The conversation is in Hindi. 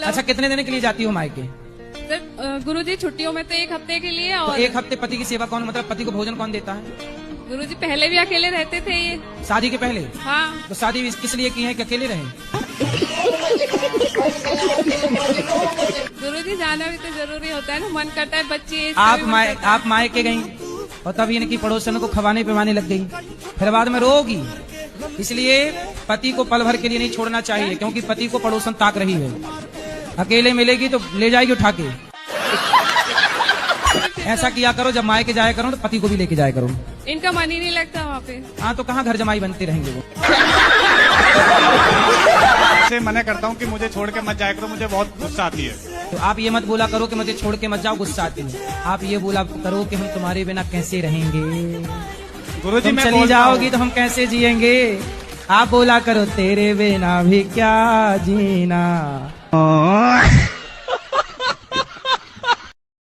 अच्छा, कितने दिन के लिए जाती हो मायके? सर गुरुजी छुट्टियों में तो 1 हफ्ते के लिए, तो और 1 हफ्ते पति की सेवा कौन, मतलब पति को भोजन कौन देता है? गुरुजी पहले भी अकेले रहते थे ये। शादी के पहले? हाँ। तो शादी किस लिए की है कि अकेले रहे? गुरुजी जाना भी तो जरूरी होता है ना, मन करता है बच्चे। आप मायके गई और तब इनकी पड़ोसन को खवाने पिवाने लग गई, फिर बाद में रोगी। इसलिए पति को पल भर के लिए नहीं छोड़ना चाहिए, क्योंकि पति को पड़ोसन ताक रही है। अकेले मिलेगी तो ले जाएगी उठा के। ऐसा किया करो, जब मायके जाया करो तो पति को भी लेके जाया करो। इनका मन ही नहीं लगता वहाँ पे। हाँ, तो कहाँ घर जमाई बनते रहेंगे वो। से मना करता हूँ कि मुझे छोड़ के मत जाया करो, मुझे बहुत गुस्सा आती है। तो आप ये मत बोला करो कि मुझे छोड़ के मत जाओ, गुस्सा आती है। आप ये बोला करो कि हम तुम्हारे बिना कैसे रहेंगे, गुरुजी तुम मैं चली जाओगी तो हम कैसे जिएंगे। आप बोला करो तेरे बिना भी क्या जीना।